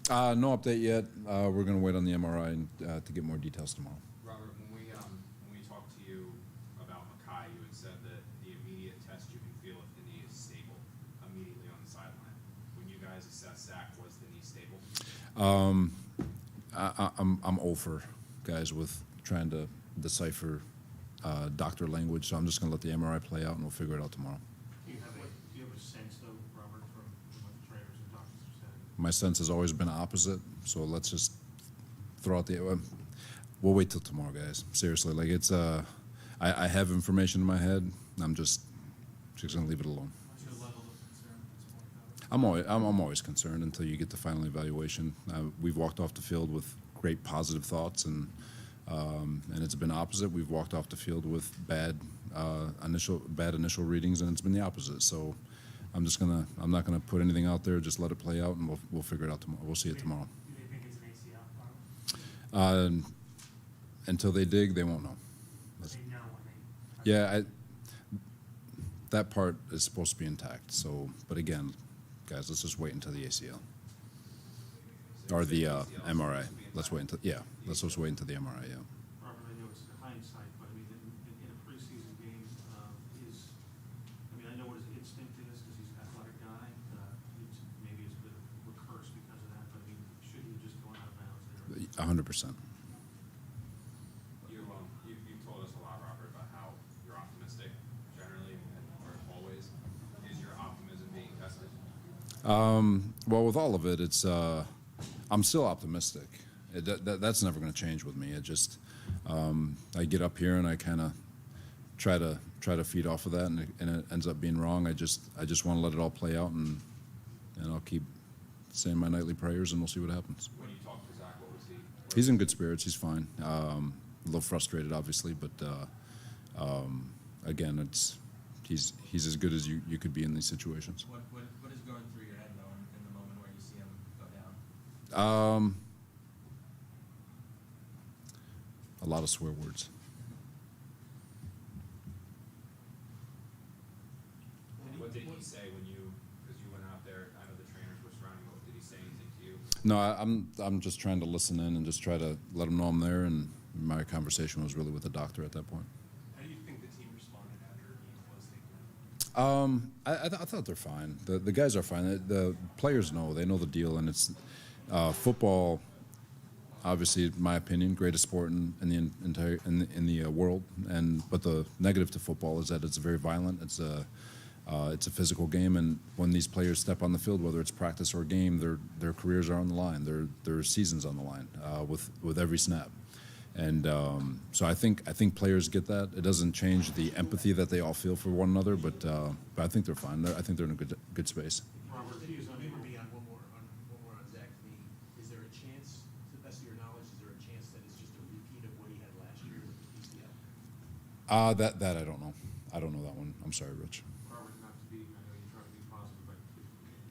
No update yet. We're going to wait on the MRI and, to get more details tomorrow. Robert, when we talked to you about Mackay, you had said that the immediate test you can feel if the knee is stable immediately on the sideline. When you guys assessed Zach, was the knee stable? I'm over, guys, with trying to decipher doctor language, so I'm just going to let the MRI play out, and we'll figure it out tomorrow. Do you have a sense, though, Robert, from what the trainers and doctors have said? My sense has always been opposite, so let's just throw out the. We'll wait till tomorrow, guys. Seriously, like it's. I have information in my head. I'm just gonna leave it alone. What's your level of concern at this point, I'm always concerned until you get the final evaluation. We've walked off the field with great positive thoughts, and it's been opposite. We've walked off the field with bad initial readings, and it's been the opposite. So I'm not gonna put anything out there. Just let it play out, and we'll figure it out tomorrow. We'll see it tomorrow. Do they think it's an ACL, Robert? Until they dig, they won't know. They know when they. Yeah, that part is supposed to be intact. So, but again, guys, let's just wait until the ACL or the MRI. Let's wait until let's just wait until the MRI. Yeah. Robert, I know it's hindsight, but I mean, in a preseason game, I know what his instinct is because he's an athletic guy. Maybe it's a bit of a curse because of that, but I mean, should he just go out of bounds there? 100%. You've told us a lot, Robert, about how you're optimistic generally or always. Is your optimism being tested? Well, with all of it, it's I'm still optimistic. That's never going to change with me. It just I get up here and I kind of try to feed off of that, and it ends up being wrong. I just want to let it all play out, and I'll keep saying my nightly prayers, and we'll see what happens. When you talk to Zach, what was he? He's in good spirits. He's fine. A little frustrated, obviously, but again, he's as good as you could be in these situations. What is going through your head though in the moment where you see him go down? A lot of swear words. What did he say when because you went out there? I know the trainers were surrounding you. Did he say anything to you? No, I'm just trying to listen in and just try to let him know I'm there. And my conversation was really with the doctor at that point. How do you think the team responded after he was taken out? I thought they're fine. The guys are fine. The players know. They know the deal, and it's football. Obviously, in my opinion, greatest sport in the entire world. But the negative to football is that it's very violent. It's a physical game, and when these players step on the field, whether it's practice or game, their careers are on the line. Their seasons on the line with every snap. And so I think players get that. It doesn't change the empathy that they all feel for one another, but I think they're fine. I think they're in a good space. Robert, maybe on one more on Zach's knee. Is there a chance, to the best of your knowledge, is there a chance that it's just a repeat of what he had last year with the PCL? That I don't know. I don't know that one. I'm sorry, Rich. Robert, not to be, I know you try to be positive, but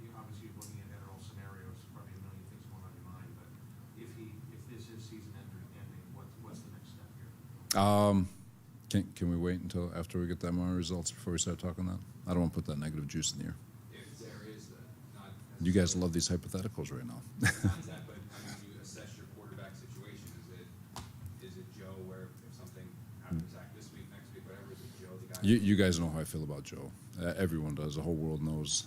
you obviously looking at all scenarios, probably a million things going on in your mind. But if this is season ending, what's the next step here? Can we wait until after we get the MRI results before we start talking that? I don't want to put that negative juice in the air. If there is not. You guys love these hypotheticals right now. Not that, but you assess your quarterback situation. Is it Joe where if something happens Zach this week, next week, whatever, is it Joe the guy? You guys know how I feel about Joe. Everyone does. The whole world knows.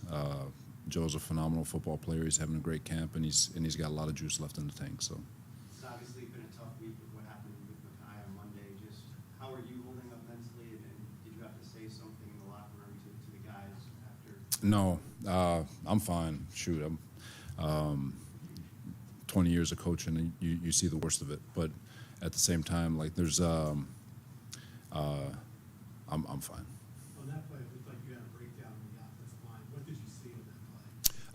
Joe's a phenomenal football player. He's having a great camp, and he's got a lot of juice left in the tank. So. It's obviously been a tough week with what happened with Mackay on Monday. Just how are you holding up mentally, and did you have to say something in the locker room to the guys after? No, I'm fine. Shoot, I'm 20 years of coaching, and you see the worst of it. But at the same time, like there's, I'm fine. On that play, it looked like you had a breakdown in the offensive line. What did you see on that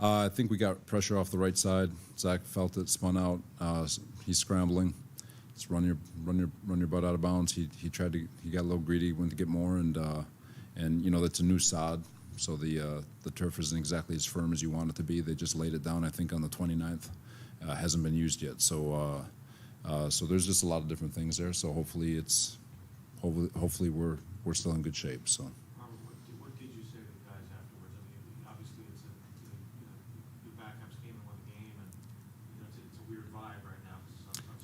play? I think we got pressure off the right side. Zach felt it, spun out. He's scrambling. Just run your butt out of bounds. He got a little greedy, went to get more, and that's a new sod. So the turf isn't exactly as firm as you want it to be. They just laid it down, I think, on the 29th. Hasn't been used yet. So there's just a lot of different things there. So hopefully we're still in good shape. So. Robert, what did you say to the guys afterwards? I mean, obviously your backups came and won the game, and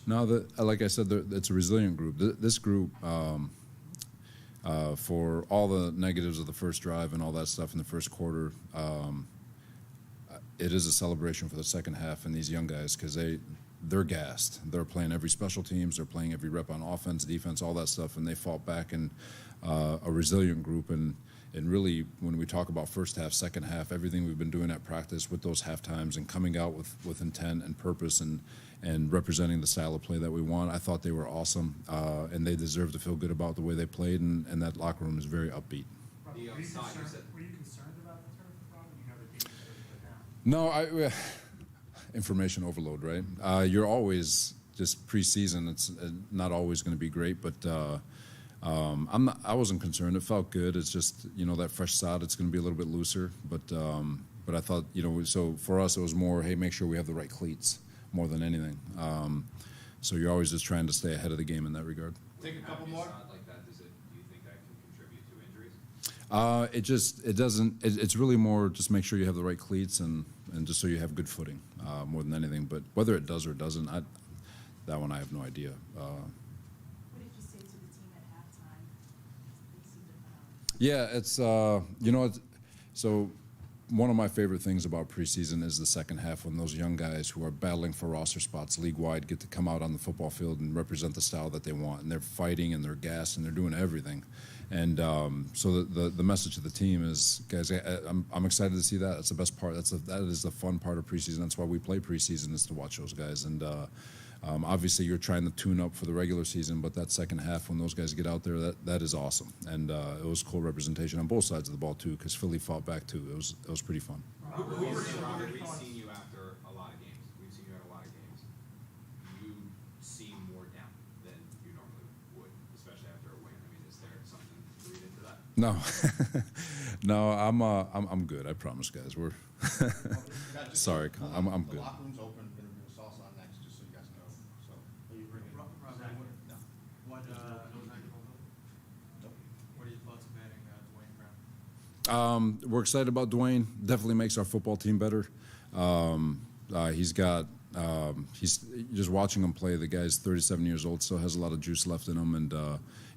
No, like I said, it's a resilient group. This group, for all the negatives of the first drive and all that stuff in the first quarter, it is a celebration for the second half and these young guys because they're gassed. They're playing every special teams. They're playing every rep on offense, defense, all that stuff, and they fought back in a resilient group. And really, when we talk about first half, second half, everything we've been doing at practice with those half times and coming out with intent and purpose and representing the style of play that we want, I thought they were awesome, and they deserve to feel good about the way they played, and that locker room is very upbeat. The Were you outside, you concerned, said- were you concerned about the turf, Rob? You know the danger that No, information overload, right? You're always just preseason. It's not always going to be great, but I wasn't concerned. It felt good. It's just that fresh sod. It's going to be a little bit looser, but I thought so for us it was more, hey, make sure we have the right cleats more than anything. So you're always just trying to stay ahead of the game in that regard. Take a couple Having more. sod like that, do you think that can contribute to injuries? It doesn't. It's really more just make sure you have the right cleats and just so you have good footing more than anything. But whether it does or doesn't, that one I have no idea. What did you say to the team at halftime? They seemed to, Yeah, it's so one of my favorite things about preseason is the second half when those young guys who are battling for roster spots league-wide get to come out on the football field and represent the style that they want, and they're fighting and they're gassed and they're doing everything. And so the message to the team is, guys, I'm excited to see that. That's the best part. That is the fun part of preseason. That's why we play preseason, is to watch those guys. And obviously you're trying to tune up for the regular season, but that second half when those guys get out there, that is awesome. And it was cool representation on both sides of the ball too, because Philly fought back too. It was pretty fun. Robert, we've seen you after a lot of games. We've seen you at a lot of games. You seem more down than you normally would, especially after a win. I mean, is there something to read into that? No, no, I'm good. I promise, guys. We're sorry, I'm The good. locker room's open, we're gonna bring the sauce on next, just so you guys know, so. Are you bringing? Rob, Zach, Zach, what- No. What, No Zach, What are your thoughts of adding Dwayne Brown? We're excited about Dwayne. Definitely makes our football team better. He's just watching him play. The guy's 37 years old, still has a lot of juice left in him, and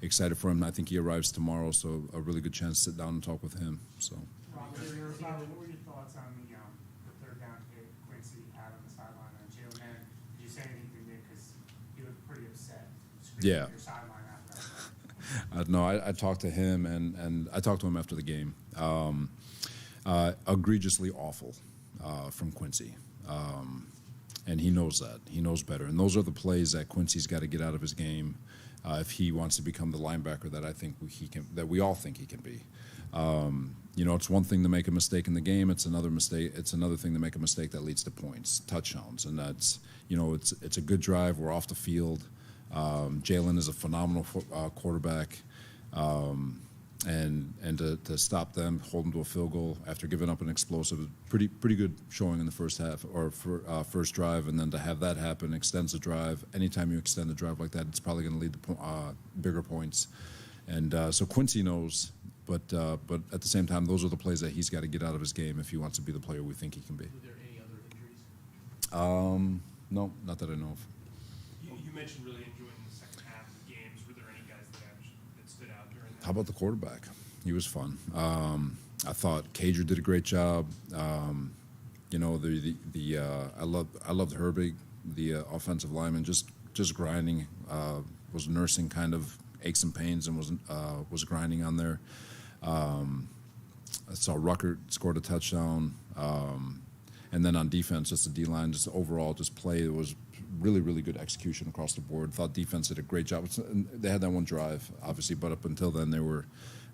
excited for him. I think he arrives tomorrow, so a really good chance to sit down and talk with him. So. Robert, what were your thoughts on the third down hit Quincy out on the sideline on Jalen? Did you say anything to Nick? Because he looked pretty upset. Screaming Yeah. at your sideline after that. No, I talked to him, and I talked to him after the game. Egregiously awful from Quincy. And he knows that. He knows better. And those are the plays that Quincy's got to get out of his game if he wants to become the linebacker that I think that we all think he can be. It's one thing to make a mistake in the game. It's another thing to make a mistake that leads to points, touchdowns, and that's it's a good drive. We're off the field. Jalen is a phenomenal quarterback, and to stop them, hold them to a field goal after giving up an explosive, pretty good showing in the first half or first drive, and then to have that happen extends the drive. Anytime you extend the drive like that, it's probably going to lead to bigger points, and so Quincy knows. But at the same time, those are the plays that he's got to get out of his game if he wants to be the player we think he can be. Were there any other injuries? No, not that I know of. You mentioned really enjoying the second half of the games. Were there any guys that stood out during that? How about the quarterback? He was fun. I thought Cager did a great job. I loved Herbig, the offensive lineman, just grinding, was nursing kind of aches and pains and was grinding on there. I saw Ruckert scored a touchdown. And then on defense, just the D-line, just overall, just play. It was really, really good execution across the board. Thought defense did a great job. They had that one drive, obviously, but up until then, they were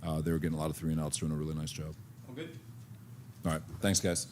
getting a lot of 3-and-outs, doing a really nice job. All good? All right, thanks, guys.